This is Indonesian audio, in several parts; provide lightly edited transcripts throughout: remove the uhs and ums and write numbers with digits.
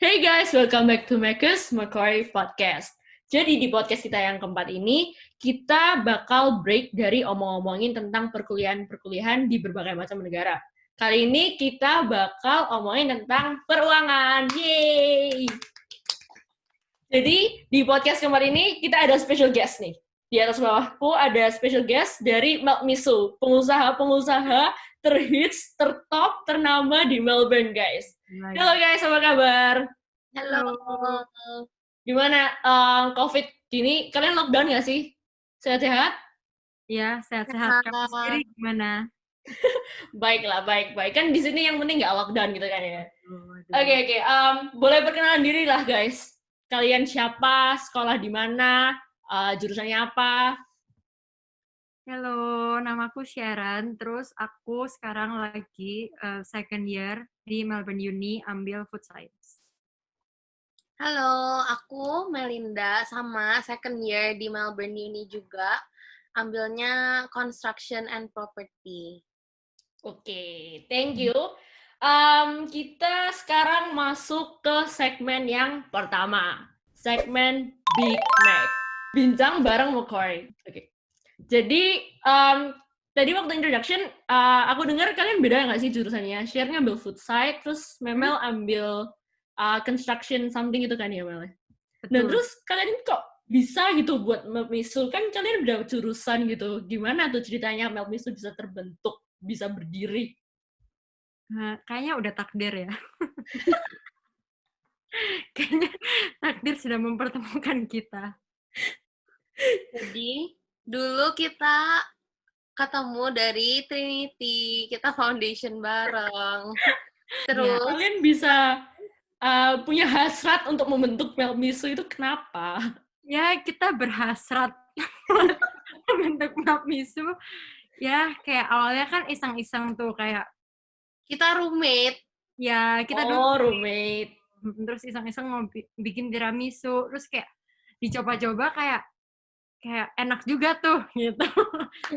Hey guys, welcome back to Makers Macquarie Podcast. Jadi di podcast kita yang keempat ini, kita bakal break dari omong-omongin tentang perkuliahan di berbagai macam negara. Kali ini kita bakal omongin tentang peruangan. Yeay! Jadi di podcast keempat ini kita ada special guest nih. Di atas bawahku ada special guest dari Meltmisu, pengusaha-pengusaha terhits, tertop, ternama di Melbourne, guys. Halo guys, apa kabar? Halo. Gimana COVID gini? Kalian lockdown nggak sih? Sehat-sehat? Ya, sehat-sehat. Kamu sendiri gimana? Baiklah, baik. Kan di sini yang penting nggak lockdown gitu kan ya. Oke. Boleh perkenalan diri lah guys. Kalian siapa? Sekolah di mana? Jurusannya apa? Halo, namaku Sharon. Terus aku sekarang lagi second year di Melbourne Uni ambil food science. Halo, aku Melinda, sama second year di Melbourne Uni juga, ambilnya Construction and Property. Oke, thank you. Kita sekarang masuk ke segmen yang pertama. Segmen Big Mac. Bincang bareng Macquarie. Oke. Jadi, tadi waktu introduction, aku dengar kalian beda nggak sih jurusannya? Share ngambil food science, terus Memel ambil construction something itu kan ya, Mel? Nah, terus kalian kok bisa gitu buat Meltmisu? Kan kalian beda jurusan gitu. Gimana tuh ceritanya Meltmisu bisa terbentuk, bisa berdiri? Nah, kayaknya udah takdir ya. Kayaknya takdir sudah mempertemukan kita. Jadi, dulu kita ketemu dari Trinity, kita foundation bareng. Terus, Kalian bisa punya hasrat untuk membentuk Meltmisu itu kenapa? Ya, kita berhasrat membentuk Meltmisu. Ya, kayak awalnya kan iseng-iseng tuh kayak kita roommate. ya kita roommate. Terus iseng-iseng mau bikin tiramisu, terus kayak dicoba-coba kayak enak juga tuh gitu.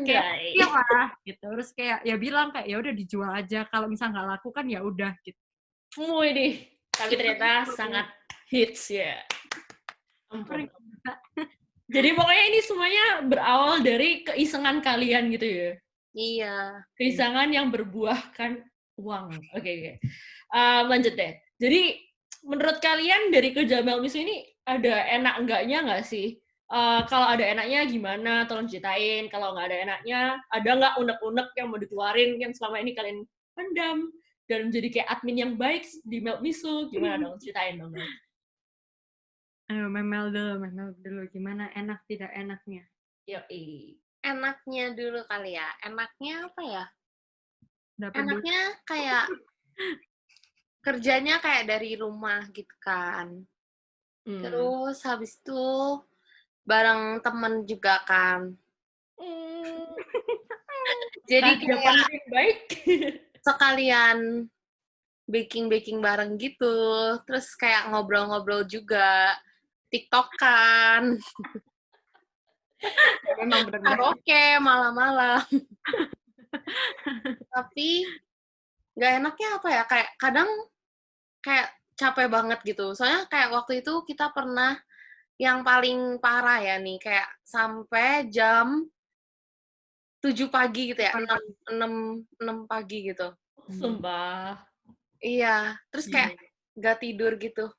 Kayak iya lah gitu. Terus kayak ya bilang kayak ya udah dijual aja, kalau misalnya nggak laku kan ya udah gitu. Wih, tapi ternyata sangat hits ya. Jadi pokoknya ini semuanya berawal dari keisengan kalian gitu ya? Iya. Keisengan yang berbuahkan uang. Oke. Lanjut deh. Jadi menurut kalian dari kerja Meltmisu ini ada enak enggaknya nggak sih? Kalau ada enaknya gimana? Tolong ceritain. Kalau nggak ada enaknya, ada nggak unek-unek yang mau dikeluarin yang selama ini kalian pendam dan jadi kayak admin yang baik di Meltmisu? Gimana dong? Ceritain dong. Ayo Memel dulu gimana enak tidak enaknya? Yoi. Enaknya dulu kali ya. Enaknya apa ya? Enaknya dulu. kayak kerjanya kayak dari rumah gitu kan. Terus habis itu bareng temen juga kan. Jadi kayak baik. sekalian baking bareng gitu. Terus kayak ngobrol-ngobrol juga. TikTokan. Memang benar-benar Karaoke malam-malam. Tapi nggak enaknya apa ya? Kayak kadang kayak capek banget gitu. Soalnya kayak waktu itu kita pernah yang paling parah ya nih, kayak sampai jam 7 pagi gitu ya, 6 pagi gitu. Sumpah. Iya, terus kayak nggak tidur gitu.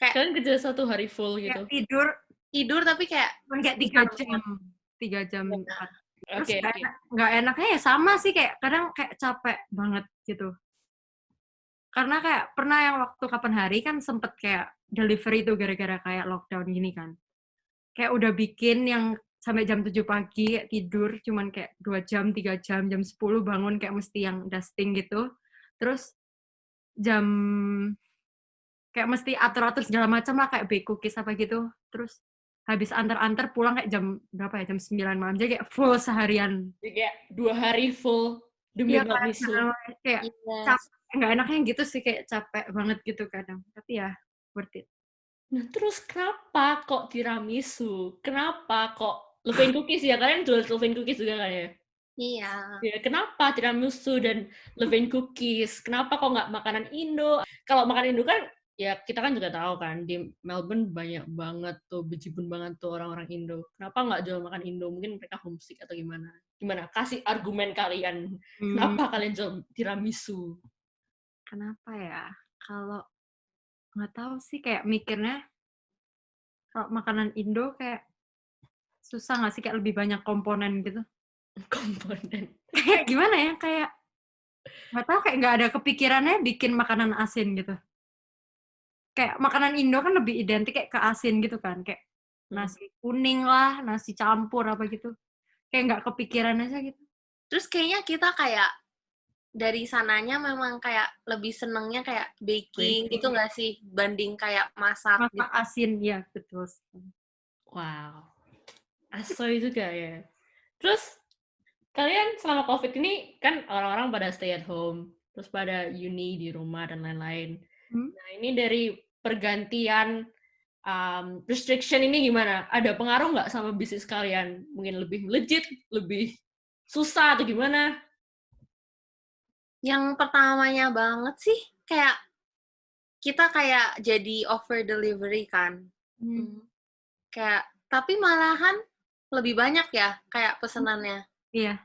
Kayak kalian kerja 1 hari full gitu? Tidur tapi kayak 3 jam. 3 jam. Terus Oke. nggak enaknya ya sama sih, kayak kadang kayak capek banget gitu. Karena kayak pernah yang waktu kapan hari kan sempet kayak delivery tuh gara-gara kayak lockdown gini kan. Kayak udah bikin yang sampai jam 7 pagi tidur cuman kayak 2 jam, 3 jam, jam 10 bangun kayak mesti yang dusting gitu. Terus jam kayak mesti atur-atur segala macam lah, kayak bake cookies apa gitu. Terus habis antar-antar pulang kayak jam berapa ya? Jam 9 malam. Jadi kayak full seharian. Jadi kayak 2 hari full demi Meltmisu. Kayak nggak enaknya gitu sih, kayak capek banget gitu kadang. Tapi ya worth it. Nah, terus kenapa kok tiramisu? Kenapa kok Levain Cookies ya? Kalian jual Levain Cookies juga kan ya? Iya. Ya, kenapa tiramisu dan Levain Cookies? Kenapa kok nggak makanan Indo? Kalau makanan Indo kan ya kita kan juga tahu kan di Melbourne banyak banget tuh bejibun banget tuh orang-orang Indo. Kenapa nggak jual makan Indo? Mungkin mereka homesick atau gimana? Gimana? Kasih argumen kalian. Kenapa kalian jual tiramisu? Kenapa ya? Kalau nggak tahu sih kayak mikirnya kalau makanan Indo kayak susah nggak sih kayak lebih banyak komponen gitu. Komponen. Kayak gimana ya? Kayak nggak tahu kayak nggak ada kepikirannya bikin makanan asin gitu. Kayak makanan Indo kan lebih identik kayak ke asin gitu kan, kayak nasi kuning lah, nasi campur apa gitu. Kayak nggak kepikiran aja gitu. Terus kayaknya kita kayak dari sananya memang kayak lebih senengnya kayak baking gitu nggak sih, banding kayak masak Masak gitu. asin, ya betul. Wow. Asoy juga ya. Terus kalian selama COVID ini kan orang-orang pada stay at home, terus pada uni di rumah dan lain-lain. Nah, ini dari pergantian restriction ini gimana? Ada pengaruh nggak sama bisnis kalian? Mungkin lebih legit, lebih susah atau gimana? Yang pertamanya banget sih kayak kita kayak jadi over delivery kan. Kayak tapi malahan lebih banyak ya kayak pesenannya. Iya.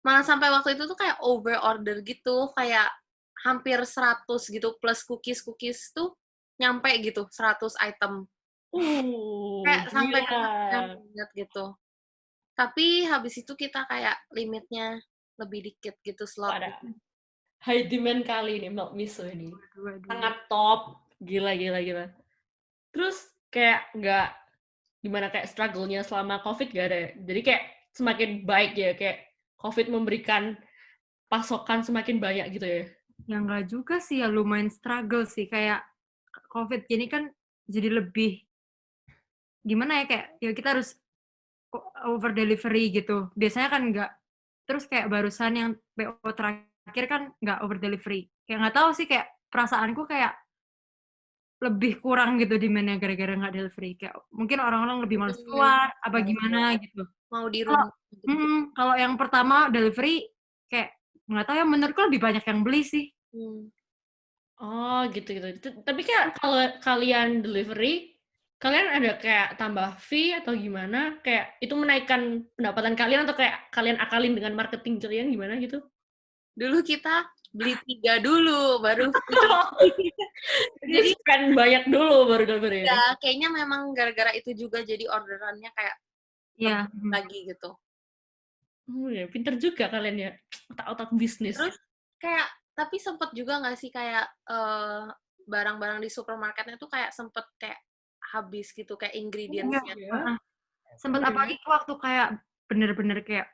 Malah sampai waktu itu tuh kayak over order gitu, kayak hampir 100 gitu plus cookies tuh nyampe gitu 100 item. Kayak sampai Gila. banget gitu. Tapi habis itu kita kayak limitnya lebih dikit gitu slot. Pada high demand kali ini milk miso ini. Dua. Sangat top. Gila. Terus kayak nggak gimana kayak struggle-nya selama COVID gak ada ya? Jadi kayak semakin baik ya, kayak COVID memberikan pasokan semakin banyak gitu ya? Ya nggak juga sih, ya lumayan struggle sih. Kayak COVID gini kan jadi lebih, gimana ya, kayak ya kita harus over delivery gitu. Biasanya kan nggak. Terus kayak barusan yang PO terakhir kan nggak over delivery. Kayak nggak tahu sih, kayak perasaanku kayak lebih kurang gitu demand-nya gara-gara nggak delivery. Kayak mungkin orang-orang lebih males keluar, apa gimana gitu. Mau di Kalau rumah gitu. kalau yang pertama delivery, kayak nggak tahu ya, menurutku lebih banyak yang beli sih. Oh, gitu. Tapi kayak kalau kalian delivery, kalian ada kayak tambah fee atau gimana? Kayak itu menaikkan pendapatan kalian atau kayak kalian akalin dengan marketing kalian gimana gitu? Dulu kita beli 3 dulu, baru Jadi spend banyak dulu baru delivery. ya kayaknya memang gara-gara itu juga jadi orderannya kayak Iya. lagi gitu. Oh ya, pinter juga kalian ya. Otak-otak bisnis. Terus kayak tapi sempet juga nggak sih kayak barang-barang di supermarketnya tuh kayak sempet kayak habis gitu kayak ingredients-nya. Ya. Sempet apalagi waktu kayak bener-bener kayak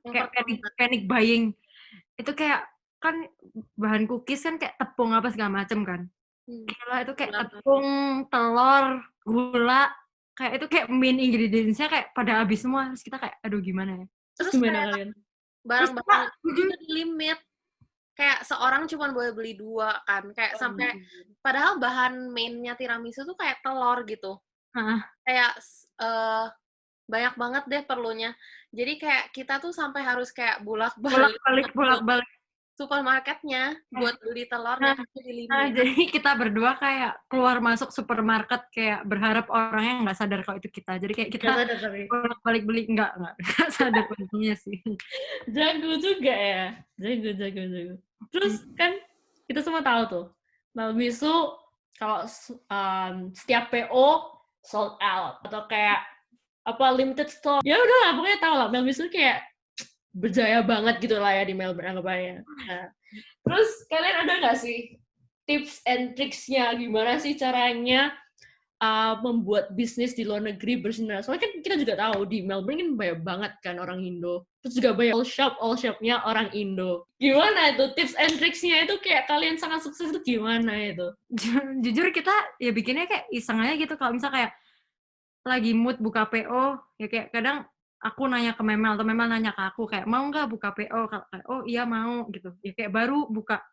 kayak panic buying. Itu kayak kan bahan cookies kan kayak tepung apa segala macem kan. Gila, itu kayak tepung, telur, gula, kayak itu kayak main ingredients-nya kayak pada habis semua. Terus kita kayak, aduh gimana ya. Terus gimana kalian? Barang-barang itu di limit. Kayak seorang cuma boleh beli 2 kan. Kayak sampai padahal bahan mainnya tiramisu tuh kayak telur gitu. Kayak banyak banget deh perlunya. Jadi kayak kita tuh sampai harus kayak bolak-balik supermarketnya buat beli telurnya kan jadi limit. Jadi kita berdua kayak keluar masuk supermarket kayak berharap orangnya nggak sadar kalau itu kita. Jadi kayak kita bolak-balik beli, nggak sadar untungnya sih. Jago juga ya. Jago. Terus kan kita semua tahu tuh, Melmisu kalau setiap PO sold out atau kayak apa limited stock. Ya udah lah, pokoknya tahu lah Melmisu kayak berjaya banget gitu lah ya di Melbourne anggapannya. Nah, terus kalian ada nggak sih tips and tricksnya gimana sih caranya membuat bisnis di luar negeri bersinar? Soalnya kan kita juga tahu di Melbourne kan banyak banget kan orang Indo. Terus juga banyak all shopnya orang Indo. Gimana itu tips and tricksnya itu kayak kalian sangat sukses itu gimana itu? Jujur kita ya bikinnya kayak iseng aja gitu. Kalau misal kayak lagi mood buka PO, ya kayak kadang aku nanya ke Memel atau Memel nanya ke aku kayak mau nggak buka PO? Oh iya mau gitu. Ya kayak baru buka.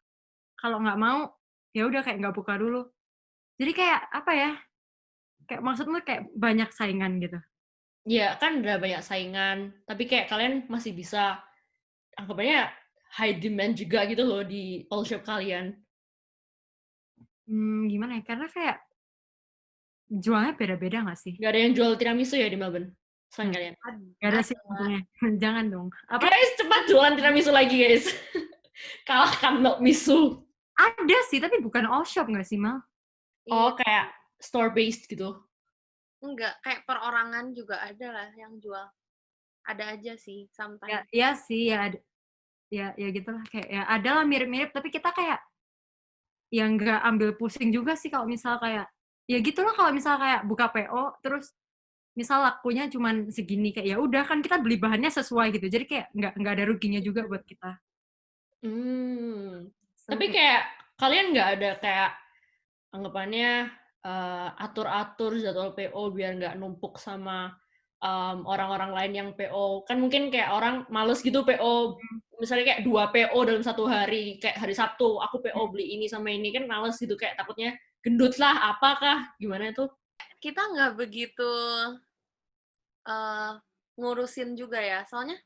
Kalau nggak mau ya udah kayak nggak buka dulu. Jadi kayak apa ya? Kayak maksudmu kayak banyak saingan gitu. Ya kan udah banyak saingan, tapi kayak kalian masih bisa anggapannya high demand juga gitu loh di all shop kalian. Gimana ya, karena kayak jualnya beda-beda nggak sih? Gak ada yang jual tiramisu ya di Melbourne? Selain Nggak kalian. nggak ada sih untungnya. Jangan dong. Apa? Guys, cepat jualan tiramisu lagi, guys. Kalahkan milk misu. Ada sih, tapi bukan all shop nggak sih, Mal? Oh, Iya, kayak store-based gitu. enggak, kayak perorangan juga ada lah yang jual. Ada aja sih, Ya, sometimes. ya sih, ya ada. Ya gitulah, kayak ya ada lah mirip-mirip, tapi kita kayak ya nggak ambil pusing juga sih kalau misal kayak, ya gitulah kalau misal kayak buka PO, terus misal lakunya cuman segini, kayak ya udah kan kita beli bahannya sesuai gitu, jadi kayak nggak ada ruginya juga buat kita. So, Tapi kayak kalian nggak ada kayak anggapannya atur-atur jadwal PO biar nggak numpuk sama orang-orang lain yang PO. Kan mungkin kayak orang males gitu PO, misalnya kayak 2 PO dalam satu hari, kayak hari Sabtu aku PO beli ini sama ini, kan males gitu, kayak takutnya gendut lah, apakah, gimana itu? Kita nggak begitu ngurusin juga ya, soalnya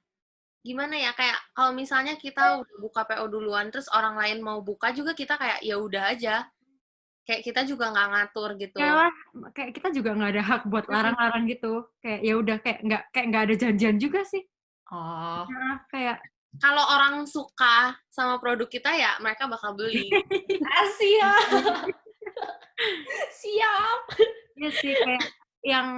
gimana ya, kayak kalau misalnya kita udah buka PO duluan, terus orang lain mau buka juga kita kayak ya udah aja, kayak kita juga nggak ngatur gitu. ya lah, kayak kita juga nggak ada hak buat larang-larang gitu, kayak ya udah kayak nggak ada janjian juga sih. Oh, Nah, kayak Kalau orang suka sama produk kita ya mereka bakal beli. siap, siap. iya sih, kayak yang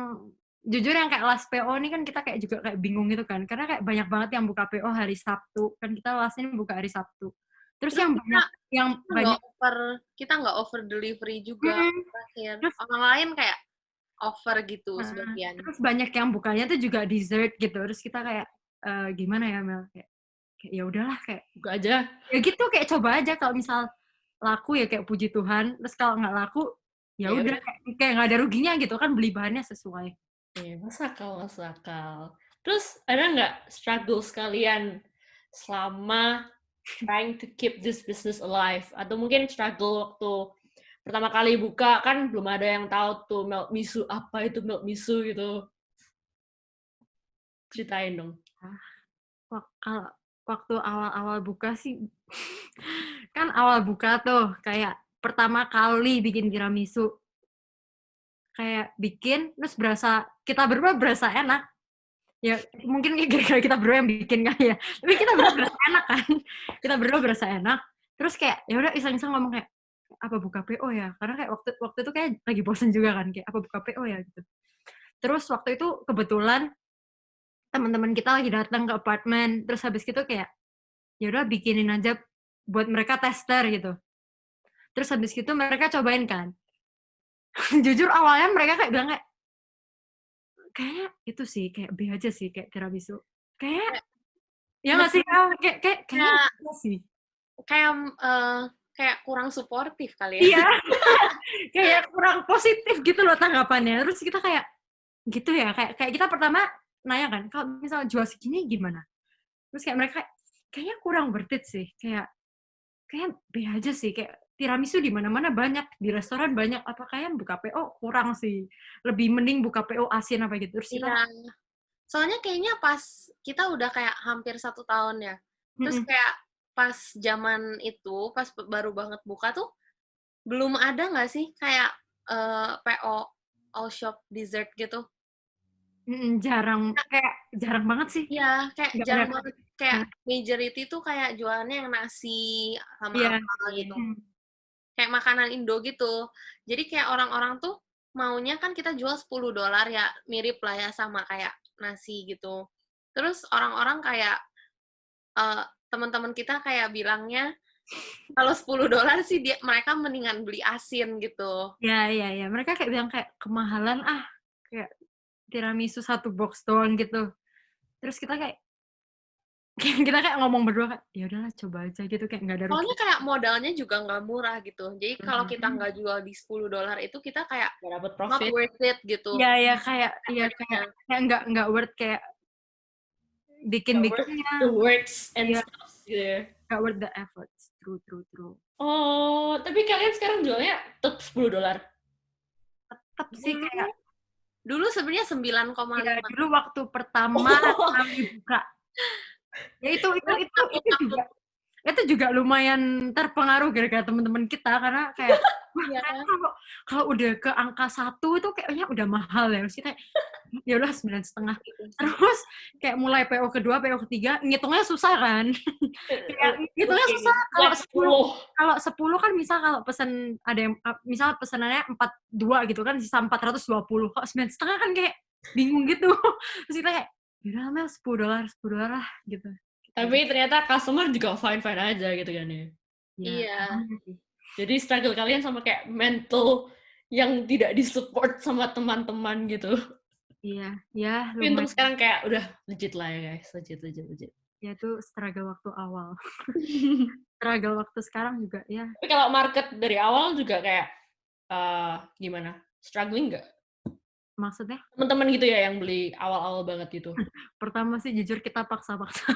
jujur yang kayak last PO ini kan kita kayak juga kayak bingung gitu kan, karena kayak banyak banget yang buka PO hari Sabtu, kan kita last ini buka hari Sabtu. Terus Terus yang banyak kita nggak over delivery juga terakhir. terus Orang lain kayak over gitu sebagian. terus banyak yang bukanya tuh juga dessert gitu. Terus kita kayak gimana ya Mel, kayak ya udahlah, kayak Buka aja. ya gitu, kayak coba aja, kalau misal laku ya kayak puji Tuhan, terus kalau nggak laku ya Ya udah, kayak nggak ada ruginya gitu kan, beli bahannya sesuai. Masuk akal. Terus ada nggak struggle sekalian selama trying to keep this business alive? Atau mungkin struggle waktu pertama kali buka, kan belum ada yang tahu tuh milk misu, apa itu milk misu gitu. Ceritain dong. Kalau waktu awal-awal buka sih kan awal buka tuh kayak pertama kali bikin tiramisu, kayak bikin terus kita berdua berasa enak. Ya mungkin gara-gara kita berdua yang bikin kan ya, tapi kita berdua berasa enak kan. Kita berdua berasa enak, terus kayak ya udah iseng-iseng ngomong kayak, apa buka PO ya, karena kayak waktu itu kayak lagi bosen juga kan, kayak apa buka PO ya gitu. Terus waktu itu kebetulan teman-teman kita lagi datang ke apartemen, terus habis gitu kayak ya udah bikinin aja buat mereka tester gitu. Terus habis gitu mereka cobain kan. Jujur awalnya mereka kayak bilang kayaknya itu sih kayak B aja sih, kayak tiramisu. Kayak ya nggak sih, kayaknya gitu sih. Kayak kurang suportif kali ya. Iya. Kayak kurang positif gitu loh tanggapannya. Terus kita kayak gitu ya, kayak kita pertama nanya kan, kalau misalnya jual segini gimana? Terus kayak mereka kayaknya kurang worth it sih, kayak B aja sih, kayak tiramisu di mana-mana banyak, di restoran banyak, apa kayak buka PO kurang sih, lebih mending buka PO asin apa gitu. Terus kita Iya. Soalnya kayaknya pas kita udah kayak hampir 1 tahun ya. Terus kayak pas zaman itu, pas baru banget buka tuh, belum ada nggak sih kayak PO all shop dessert gitu? jarang banget sih. Iya, kayak Nggak jarang ada. banget. Kayak majority tuh kayak jualannya yang nasi sama Iya. apa gitu. Kayak makanan Indo gitu. Jadi kayak orang-orang tuh maunya kan kita jual $10 ya, mirip lah ya sama kayak nasi gitu. Terus orang-orang kayak teman-teman kita kayak bilangnya kalau $10 sih mereka mendingan beli asin gitu. Iya. Mereka kayak bilang kayak kemahalan kayak tiramisu 1 box doang gitu. Terus kita kayak ngomong berdua kayak ya udahlah coba aja gitu, kayak nggak ada rugi. Soalnya kayak modalnya juga nggak murah gitu. Jadi kalau kita nggak jual di $10 itu kita kayak Nggak dapet not profit. worth it gitu. Iya kayak nggak worth, kayak bikin-bikinnya. The works and Iya. stuff gitu ya. Nggak worth the efforts. True. Oh, tapi kalian sekarang jualnya tetap $10? Tetap sih kayak Dulu sebenarnya 9,5. ya, dulu waktu pertama kali buka. Ya itu juga itu juga lumayan terpengaruh gara-gara teman-teman kita karena kayak Iya kan? kalau udah ke angka 1 itu kayaknya udah mahal ya. Terus kita ya udah 9,5. Terus kayak mulai PO kedua, PO ketiga ngitungnya susah kan. Kayak ngitungnya Oke, susah kalau 10. 10 kan misal kalau pesen ada yang misal pesanannya 42 gitu kan sisa 420. Kok 9,5 kan kayak bingung gitu. Terus kita kayak ya Mel $10 lah gitu. Tapi ternyata customer juga fine-fine aja gitu kan ya. Iya. Jadi struggle kalian sama kayak mental yang tidak disupport sama teman-teman gitu. Iya, ya Tapi untuk lumayan. sekarang kayak udah legit lah ya guys, legit. Ya itu struggle waktu awal. Struggle waktu sekarang juga ya. Tapi kalau market dari awal juga kayak gimana? Struggling nggak? Maksudnya Teman-teman gitu ya yang beli awal-awal banget gitu. pertama sih jujur kita paksa-paksa.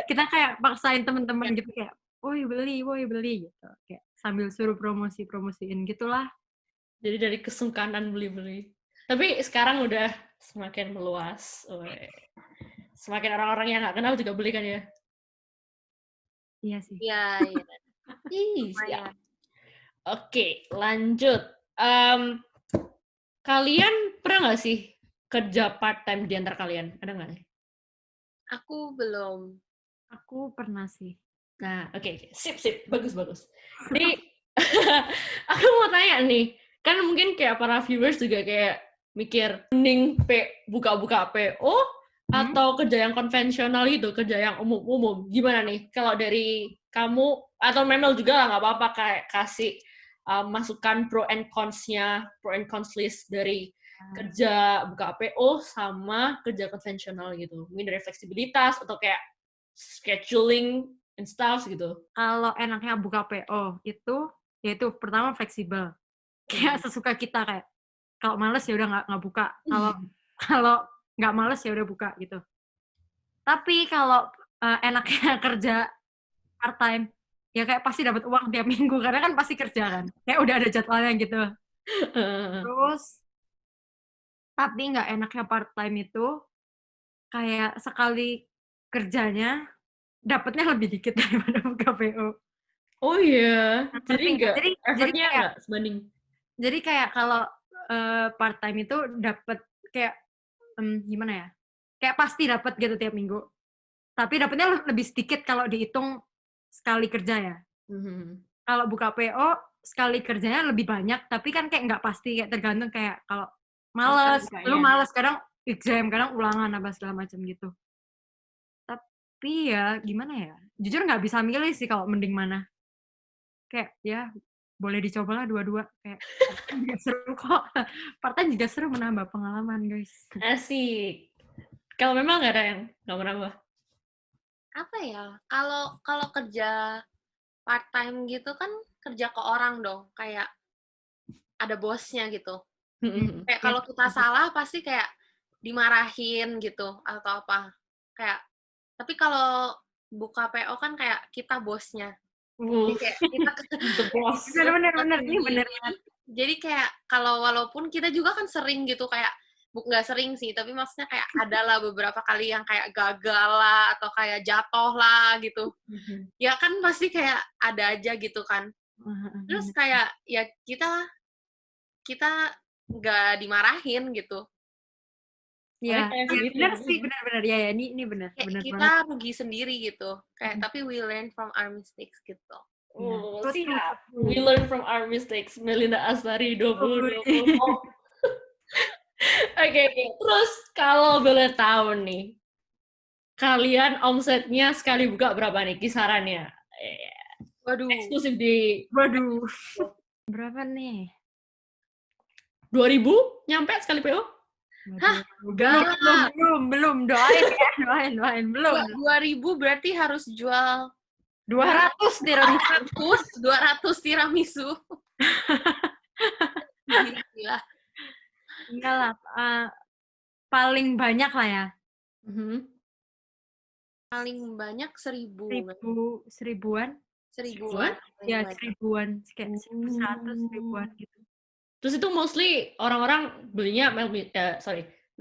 Kita kayak paksain teman-teman gitu kayak, woi beli gitu. Kayak sambil suruh promosiin gitulah. Jadi dari kesungkanan beli-beli. Tapi sekarang udah semakin meluas. Semakin orang-orang yang nggak kenal juga beli kan ya? Iya sih. Iya. Ih, siap. Lumayan. Oke, lanjut. Kalian pernah nggak sih kerja part-time di antara kalian? Ada nggak nih? Aku belum. Aku pernah sih. Nah, oke. Sip. Bagus. Jadi, aku mau tanya nih. Kan mungkin kayak para viewers juga kayak mikir, mending buka-buka PO atau kerja yang konvensional gitu, kerja yang umum-umum. Gimana nih? Kalau dari kamu, atau Memel juga lah, nggak apa-apa kayak kasih masukan pro and cons list dari kerja buka PO sama kerja konvensional gitu. Mungkin dari fleksibilitas atau kayak scheduling and stuff gitu. Kalau enaknya buka PO itu yaitu pertama fleksibel. Kayak sesuka kita kayak kalau males ya udah nggak buka. Kalau nggak males ya udah buka gitu. Tapi kalau enaknya kerja part time ya kayak pasti dapat uang tiap minggu karena kan pasti kerja kan. Kayak udah ada jadwalnya gitu. Terus tapi nggak enaknya part time itu kayak sekali kerjanya dapatnya lebih dikit daripada buka PO. Oh iya, jadi Ngerti nggak? nggak, effortnya nggak sebanding. Jadi kayak kalau part time itu dapat kayak gimana ya? Kayak pasti dapat gitu tiap minggu. Tapi dapatnya lebih sedikit kalau dihitung sekali kerja ya. Kalau buka PO sekali kerjanya lebih banyak, tapi kan kayak nggak pasti, kayak tergantung kayak kalau males, lu males kadang exam, kadang ulangan apa segala macam gitu. Tapi ya gimana ya? Jujur nggak bisa milih sih kalau mending mana. Kayak ya boleh dicobalah dua-dua, kayak juga seru kok. Part-time juga seru, menambah pengalaman guys. Asik. Kalau memang nggak ada yang nggak menambah. Apa ya? Kalau kerja part time gitu kan kerja ke orang dong, kayak ada bosnya gitu. Kayak kalau kita salah pasti kayak dimarahin gitu atau apa. Kayak tapi kalau buka PO kan kayak kita bosnya. Jadi kayak kita The boss. Bener, ini bener. Jadi kayak kalau walaupun kita juga kan sering gitu kayak nggak sering sih, tapi maksudnya kayak adalah beberapa kali yang kayak gagal lah atau kayak jatuh lah gitu. Ya kan pasti kayak ada aja gitu kan. Terus kayak ya kita nggak dimarahin gitu. Ya, bener sih, bener. Ya, ini bener. Kayak Bener kita banget. rugi sendiri gitu. Kayak tapi we learn from our mistakes gitu. Oh, Ya. siap. We learn from our mistakes. Melinda Astari 2020. Oke. Terus kalau boleh tahu nih, kalian omsetnya sekali buka berapa nih kisarannya? Waduh. Eksklusif di... Waduh. Berapa nih? 2.000 nyampe sekali PO? Hah? Belum. Doain. Belum. 2.000 berarti harus jual 200 tiramisu. 200 tiramisu. Gila. Enggak lah. Paling banyak lah ya. Paling banyak 1.000. Seribuan? Ya, 1.000-an. Kayak 100 ribuan gitu. Terus itu mostly orang-orang belinya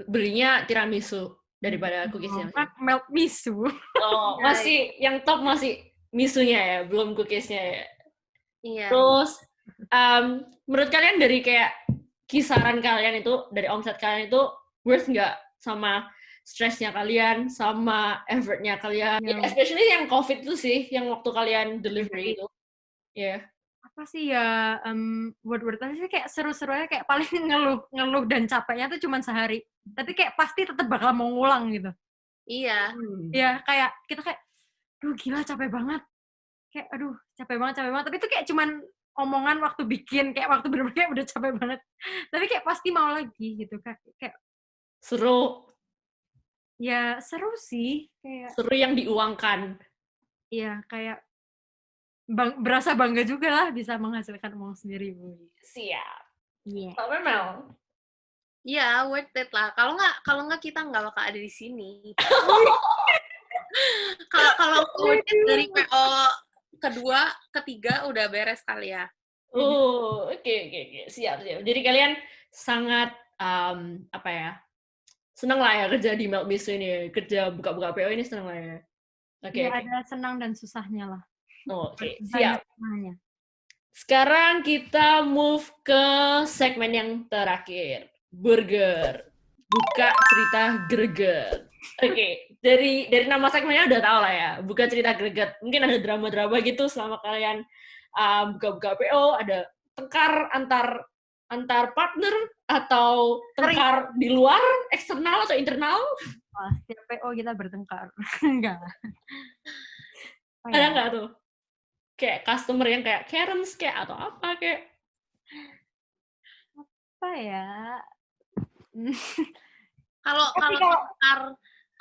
belinya tiramisu daripada cookiesnya. Melt misu. Oh, masih yang top masih misunya ya, belum cookiesnya ya. Iya. Terus menurut kalian dari kayak kisaran kalian itu, dari omset kalian itu worth nggak sama stresnya kalian, sama effortnya kalian? Ya, especially yang COVID itu sih, yang waktu kalian delivery itu. Ya. Apa sih ya, word-word-nya sih kayak seru-serunya kayak paling ngeluh dan capeknya tuh cuman sehari. Tapi kayak pasti tetap bakal mau ngulang gitu. Iya. Ya kayak kita kayak, duh gila capek banget. Kayak aduh capek banget. Tapi itu kayak cuman omongan waktu bikin, kayak waktu bener-bener kayak udah capek banget. Tapi kayak pasti mau lagi gitu. Kayak Seru, ya seru sih. Kayak seru yang diuangkan. ya kayak berasa bangga juga lah bisa menghasilkan uang sendiri. Siap. Iya. Sampai Mel. Iya, worth it lah. Kalau nggak kita nggak bakal ada di sini. Kalau worth it dari PO kedua, ketiga udah beres kali ya. Oke. Siap. Jadi kalian sangat apa ya? Senang lah ya kerja di Milk Bistro ini, kerja buka-buka PO ini senang lah ya. Oke. Ada senang dan susahnya lah. Oke, Banyak siap. senangnya. Sekarang kita move ke segmen yang terakhir, burger. Buka cerita greget. Oke, dari nama segmennya udah tau lah ya, buka cerita greget. Mungkin ada drama-drama gitu selama kalian buka-buka PO, ada tengkar antar partner atau tengkar di luar, eksternal atau internal? Wah, setiap PO kita bertengkar. Enggak. Ada nggak tuh? Kayak customer yang kayak Karens kayak atau apa kayak? Apa ya?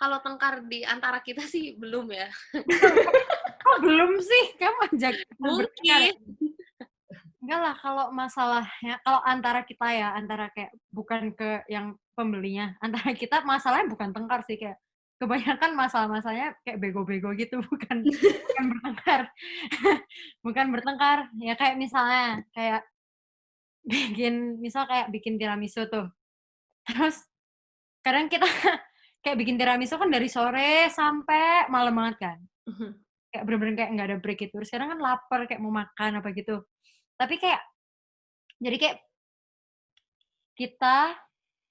Kalau tengkar di antara kita sih belum ya. Kok belum sih? Kamu ajak Mungkin. Enggak lah, kalau masalahnya, kalau antara kita ya, antara kayak bukan ke yang pembelinya, antara kita masalahnya bukan tengkar sih, kayak kebanyakan masalah-masalahnya kayak bego-bego gitu, bukan bertengkar. Bukan bertengkar, ya kayak misalnya, kayak bikin tiramisu tuh. Terus kadang kita kayak bikin tiramisu kan dari sore sampai malam banget kan. Kayak bener-bener kayak nggak ada break gitu. Terus kadang kan lapar kayak mau makan apa gitu. Tapi kayak jadi kayak kita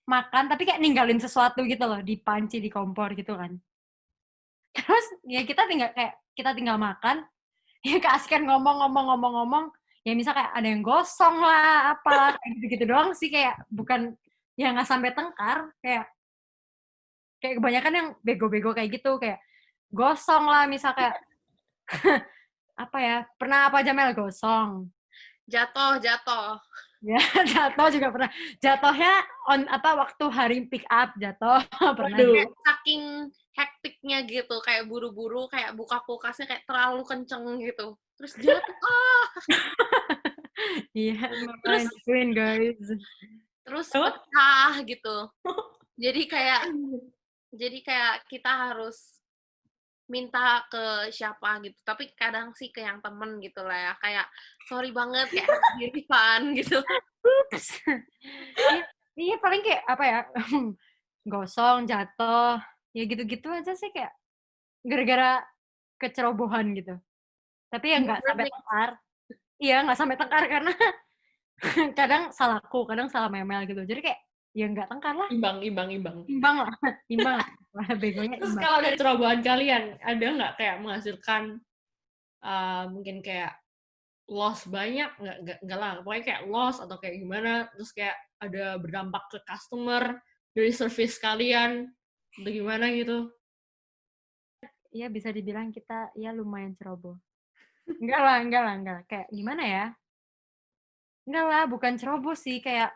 makan tapi kayak ninggalin sesuatu gitu loh di panci di kompor gitu kan. Terus ya kita tinggal makan, ya keasikan ngomong, ya misal kayak ada yang gosong lah apa kayak gitu-gitu doang sih, kayak bukan ya nggak sampai tengkar, kayak kebanyakan yang bego-bego kayak gitu, kayak gosong lah misal kayak apa ya, pernah apa aja Mel gosong? Jatuh. Ya, jatuh juga pernah. Jatuhnya waktu hari pick up jatuh pernah. Kayak saking hektiknya gitu, kayak buru-buru, kayak buka kulkasnya kayak terlalu kenceng gitu. Terus jatuh. Iya, terus guys. Terus pecah gitu. Jadi kayak kita harus minta ke siapa gitu, tapi kadang sih ke yang temen gitu lah ya, kayak sorry banget kayak harus di refund gitu. Iya paling kayak apa ya, gosong, jatuh, ya gitu-gitu aja sih, kayak gara-gara kecerobohan gitu. Tapi ya nggak sampai tengkar. Iya nggak sampai tengkar karena kadang salahku, kadang salah Memel gitu. Jadi kayak ya nggak tengkar lah. Imbang lah. Begonya Terus imbang. kalau dari cerobohan kalian, ada nggak kayak menghasilkan mungkin kayak loss banyak? Nggak lah, pokoknya kayak loss atau kayak gimana, terus kayak ada berdampak ke customer dari service kalian, atau gimana gitu? Iya bisa dibilang kita ya lumayan ceroboh. Enggak lah. Kayak gimana ya? Enggak lah, bukan ceroboh sih, kayak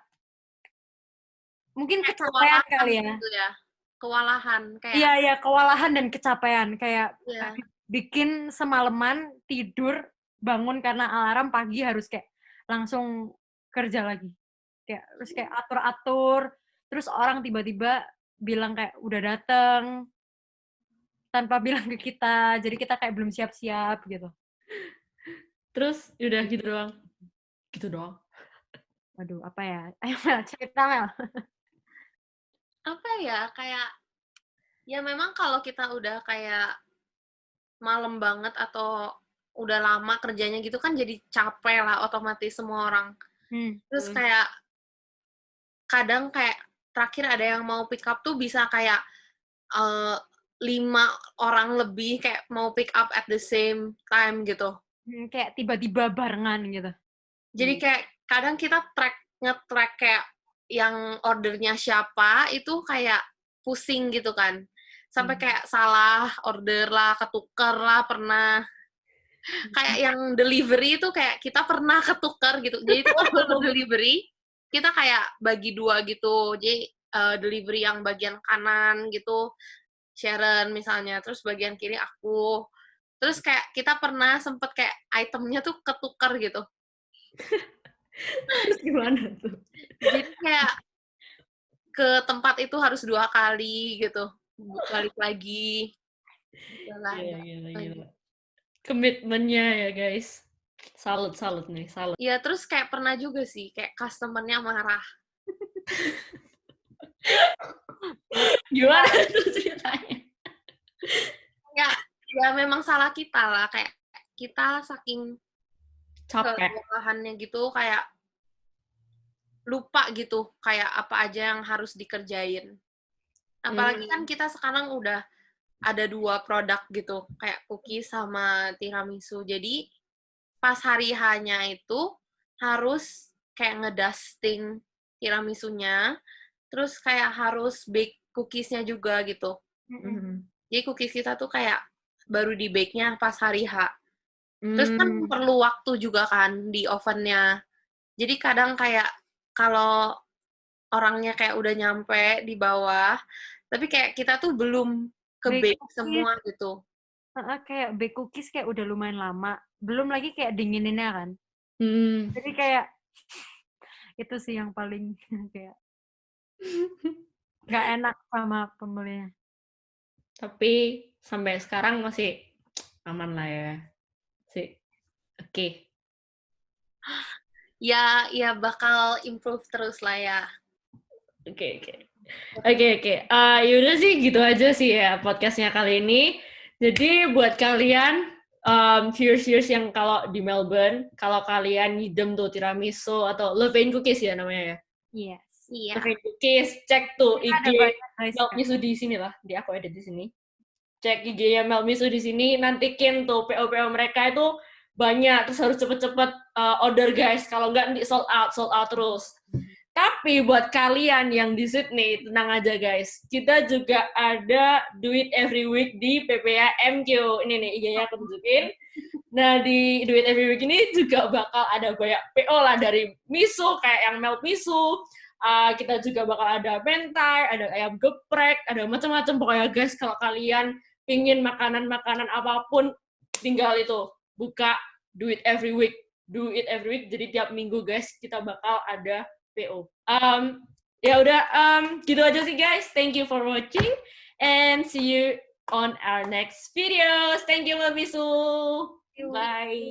mungkin kecapean kali ya. Gitu ya. Kewalahan kayak. Iya, kewalahan dan kecapean, kayak Iya. bikin semalaman, tidur, bangun karena alarm, pagi harus kayak langsung kerja lagi. Terus kayak atur-atur, terus orang tiba-tiba bilang kayak udah dateng tanpa bilang ke kita, jadi kita kayak belum siap-siap gitu. Terus udah gitu doang. Gitu doang. Waduh, apa ya? Ayo Mel, cerita Mel. Apa ya, kayak ya memang kalau kita udah kayak malam banget atau udah lama kerjanya gitu kan jadi capek lah otomatis semua orang. Terus kayak kadang kayak terakhir ada yang mau pick up tuh bisa kayak 5 orang lebih kayak mau pick up at the same time gitu. Kayak tiba-tiba barengan gitu. Jadi kayak kadang kita nge-track kayak yang ordernya siapa itu kayak pusing gitu kan. Sampai kayak salah order lah, ketuker lah pernah. Kayak yang delivery itu kayak kita pernah ketuker gitu. Jadi itu waktu delivery kita kayak bagi 2 gitu. Jadi delivery yang bagian kanan gitu Sharon misalnya, terus bagian kiri aku. Terus kayak kita pernah sempet kayak itemnya tuh ketuker gitu. Terus gimana tuh? Jadi kayak ke tempat itu harus 2 kali gitu. Balik lagi. Gila. Komitmennya ya guys. Salut nih, salut. Iya, terus kayak pernah juga sih, kayak customer-nya marah. Gimana tuh ceritanya? Ya memang salah kita lah, kayak kita saking Capek. kelelahannya gitu, kayak lupa gitu, kayak apa aja yang harus dikerjain. Apalagi kan kita sekarang udah ada 2 produk gitu, kayak cookies sama tiramisu. Jadi pas hari H-nya itu harus kayak ngedusting tiramisunya, terus kayak harus bake cookiesnya juga gitu. Jadi cookies kita tuh kayak baru di bake-nya pas hari H. Terus kan perlu waktu juga kan di ovennya. Jadi kadang kayak kalau orangnya kayak udah nyampe di bawah, tapi kayak kita tuh belum ke-bake semua gitu. Kayak bake cookies kayak udah lumayan lama. Belum lagi kayak dingininnya kan. Jadi kayak itu sih yang paling kayak nggak enak sama pembelinya. Tapi sampai sekarang masih aman lah ya. Sih. Oke. Ya bakal improve terus lah ya. Oke. Yaudah sih gitu aja sih ya podcastnya kali ini. Jadi buat kalian viewers yang kalau di Melbourne, kalau kalian ngidem tuh tiramisu atau Levain Cookies ya namanya ya. Yes. Iya. Levain Cookies, cek tuh IG Melmisu di sini lah, di aku edit di sini. Cek IG-nya Melmisu di sini, nantikin tuh PO-PO mereka itu banyak, terus harus cepet-cepet order guys, kalau nggak nanti sold out terus. Tapi buat kalian yang di Sydney, tenang aja guys, kita juga ada Do It Every Week di PPA MQ. Ini nih IG-nya aku tunjukin. Nah di Do It Every Week ini juga bakal ada banyak PO lah dari miso, kayak yang melt miso. Kita juga bakal ada mentai, ada ayam geprek, ada macam-macam pokoknya guys. Kalau kalian pingin makanan-makanan apapun, tinggal itu buka Do It Every Week. Do It Every Week. Jadi tiap minggu guys kita bakal ada PO. Ya udah gitu aja sih guys. Thank you for watching and see you on our next videos. Thank you Mbak Bisu. Bye.